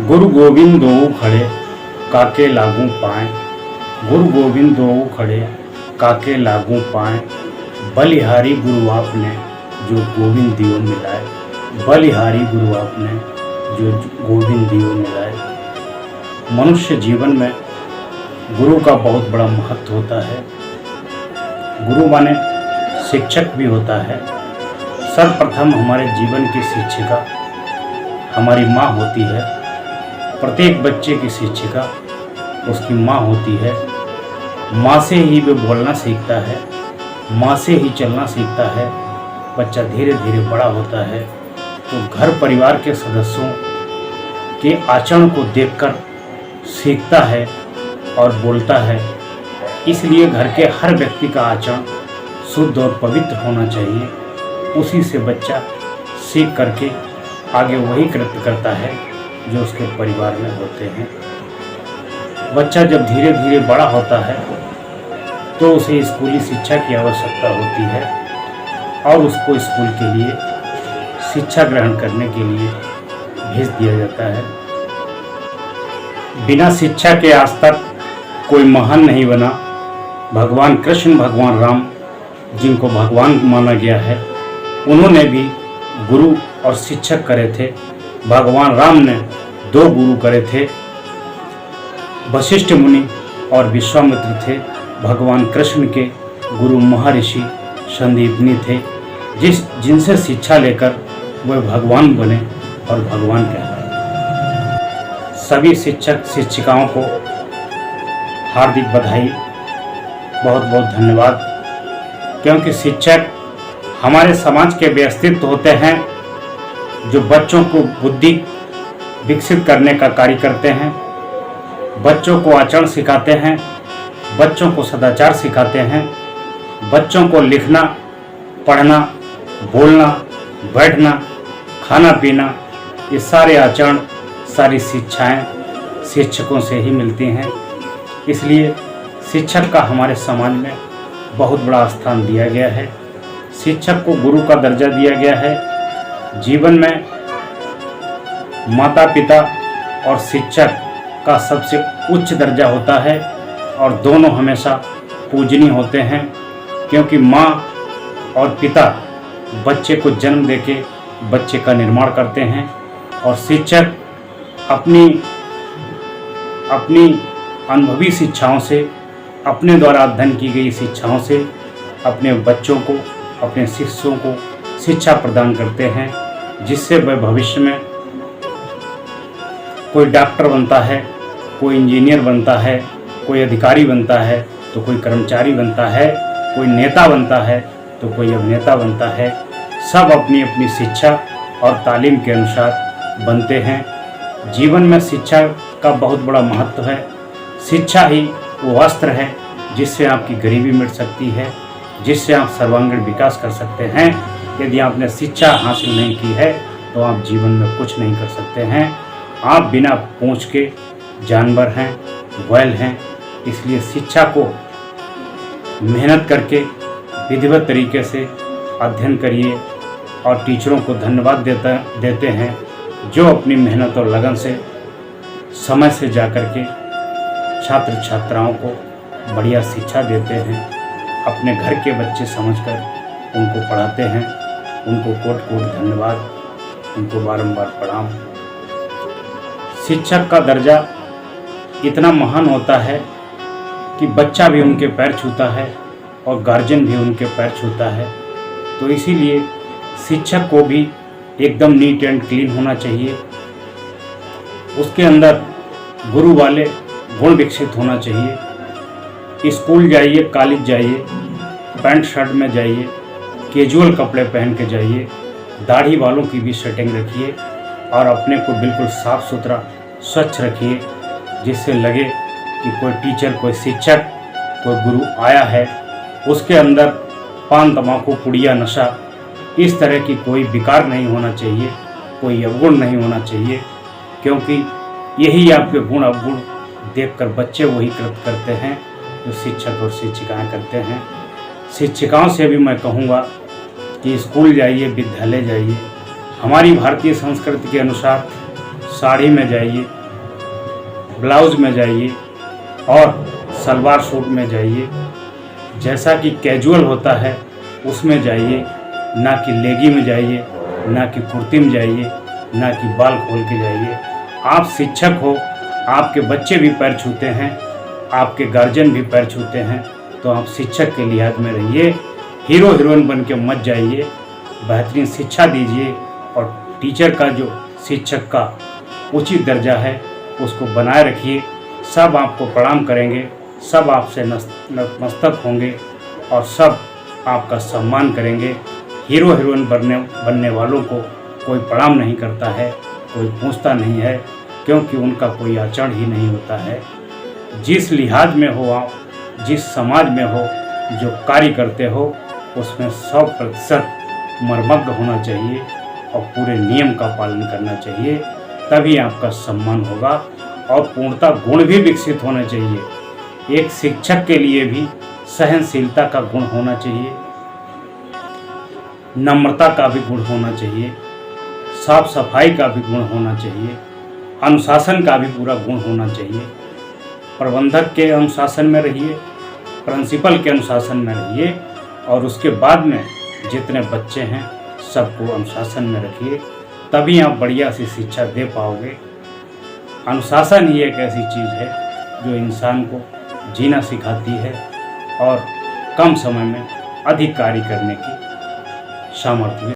गुरु गोविंद दोऊ खड़े काके लागू पाएं। गुरु गोविंद दोऊ खड़े काके लागू पाएं। बलिहारी गुरु आपने जो गोविंद दियो मिलाए। बलिहारी गुरु आपने जो गोविंद दियो मिलाए। मनुष्य जीवन में गुरु का बहुत बड़ा महत्व होता है। गुरु माने शिक्षक भी होता है। सर्वप्रथम हमारे जीवन की शिक्षिका हमारी माँ होती है। प्रत्येक बच्चे की शिक्षिका उसकी माँ होती है। माँ से ही वो बोलना सीखता है, माँ से ही चलना सीखता है। बच्चा धीरे धीरे बड़ा होता है तो घर परिवार के सदस्यों के आचरण को देखकर सीखता है और बोलता है। इसलिए घर के हर व्यक्ति का आचरण शुद्ध और पवित्र होना चाहिए। उसी से बच्चा सीख करके आगे वही कृत्य करता है जो उसके परिवार में होते हैं। बच्चा जब धीरे धीरे बड़ा होता है तो उसे स्कूली शिक्षा की आवश्यकता होती है और उसको स्कूल के लिए शिक्षा ग्रहण करने के लिए भेज दिया जाता है। बिना शिक्षा के आज तक कोई महान नहीं बना। भगवान कृष्ण, भगवान राम, जिनको भगवान माना गया है, उन्होंने भी गुरु और शिक्षक करे थे। भगवान राम ने 2 गुरु करे थे, वशिष्ठ मुनि और विश्वामित्र थे। भगवान कृष्ण के गुरु महर्षि संदीपनी थे, जिनसे शिक्षा लेकर वे भगवान बने और भगवान कहलाए। सभी शिक्षक शिक्षिकाओं को हार्दिक बधाई, बहुत बहुत धन्यवाद। क्योंकि शिक्षक हमारे समाज के वे अस्तित्व होते हैं जो बच्चों को बुद्धि विकसित करने का कार्य करते हैं, बच्चों को आचरण सिखाते हैं, बच्चों को सदाचार सिखाते हैं, बच्चों को लिखना, पढ़ना, बोलना, बैठना, खाना पीना, ये सारे आचरण, सारी शिक्षाएं शिक्षकों से ही मिलती हैं। इसलिए शिक्षक का हमारे समाज में बहुत बड़ा स्थान दिया गया है। शिक्षक को गुरु का दर्जा दिया गया है। जीवन में माता पिता और शिक्षक का सबसे उच्च दर्जा होता है और दोनों हमेशा पूजनीय होते हैं। क्योंकि माँ और पिता बच्चे को जन्म देके बच्चे का निर्माण करते हैं और शिक्षक अपनी अनुभवी शिक्षाओं से, अपने द्वारा अध्ययन की गई शिक्षाओं से अपने बच्चों को, अपने शिष्यों को शिक्षा प्रदान करते हैं, जिससे वह भविष्य में कोई डॉक्टर बनता है, कोई इंजीनियर बनता है, कोई अधिकारी बनता है तो कोई कर्मचारी बनता है, कोई नेता बनता है तो कोई अभिनेता बनता है। सब अपनी अपनी शिक्षा और तालीम के अनुसार बनते हैं। जीवन में शिक्षा का बहुत बड़ा महत्व है। शिक्षा ही वो अस्त्र है जिससे आपकी गरीबी मिट सकती है, जिससे आप सर्वांगीण विकास कर सकते हैं। यदि आपने शिक्षा हासिल नहीं की है तो आप जीवन में कुछ नहीं कर सकते हैं। आप बिना पूंछ के जानवर हैं, बैल हैं। इसलिए शिक्षा को मेहनत करके विधिवत तरीके से अध्ययन करिए और टीचरों को धन्यवाद देते हैं जो अपनी मेहनत और लगन से समय से जाकर के छात्र छात्राओं को बढ़िया शिक्षा देते हैं। अपने घर के बच्चे समझकर उनको पढ़ाते हैं। उनको कोट कोट धन्यवाद, उनको बारंबार प्रणाम। शिक्षक का दर्जा इतना महान होता है कि बच्चा भी उनके पैर छूता है और गार्जियन भी उनके पैर छूता है। तो इसीलिए शिक्षक को भी एकदम नीट एंड क्लीन होना चाहिए। उसके अंदर गुरु वाले गुण विकसित होना चाहिए। स्कूल जाइए, कॉलेज जाइए, पैंट शर्ट में जाइए, कैजुअल कपड़े पहन के जाइए, दाढ़ी वालों की भी सेटिंग रखिए और अपने को बिल्कुल साफ सुथरा स्वच्छ रखिए, जिससे लगे कि कोई टीचर, कोई शिक्षक, कोई गुरु आया है। उसके अंदर पान, तंबाकू, पुड़िया, नशा, इस तरह की कोई विकार नहीं होना चाहिए, कोई अवगुण नहीं होना चाहिए। क्योंकि यही आपके गुण अवगुण देखकर बच्चे वही कृत्य करते हैं जो शिक्षक और शिक्षिकाएं करते हैं। शिक्षिकाओं से भी मैं कहूँगा कि स्कूल जाइए, विद्यालय जाइए। हमारी भारतीय संस्कृति के अनुसार साड़ी में जाइए, ब्लाउज में जाइए और सलवार सूट में जाइए। जैसा कि कैजुअल होता है उसमें जाइए, ना कि लेगी में जाइए, ना कि कुर्ती में जाइए, ना कि बाल खोल के जाइए। आप शिक्षक हो, आपके बच्चे भी पैर छूते हैं, आपके गार्जियन भी पैर छूते हैं, तो आप शिक्षक के लिहाज में रहिए। हीरो हीरोइन बन के मत जाइए। बेहतरीन शिक्षा दीजिए और टीचर का जो शिक्षक का उचित दर्जा है उसको बनाए रखिए। सब आपको प्रणाम करेंगे, सब आपसे नतमस्तक होंगे और सब आपका सम्मान करेंगे। हीरो हीरोइन बनने वालों को कोई प्रणाम नहीं करता है, कोई पूछता नहीं है, क्योंकि उनका कोई आचरण ही नहीं होता है। जिस लिहाज में हो आप, जिस समाज में हो, जो कार्य करते हो उसमें 100% मर्मज्ञ होना चाहिए और पूरे नियम का पालन करना चाहिए, तभी आपका सम्मान होगा और पूर्णतः गुण भी विकसित होना चाहिए। एक शिक्षक के लिए भी सहनशीलता का गुण होना चाहिए, नम्रता का भी गुण होना चाहिए, साफ सफाई का भी गुण होना चाहिए, अनुशासन का भी पूरा गुण होना चाहिए। प्रबंधक के अनुशासन में रहिए, प्रिंसिपल के अनुशासन में रहिए और उसके बाद में जितने बच्चे हैं सबको अनुशासन में रखिए, तभी आप बढ़िया सी शिक्षा दे पाओगे। अनुशासन ही एक ऐसी चीज़ है जो इंसान को जीना सिखाती है और कम समय में अधिक कार्य करने की सामर्थ्य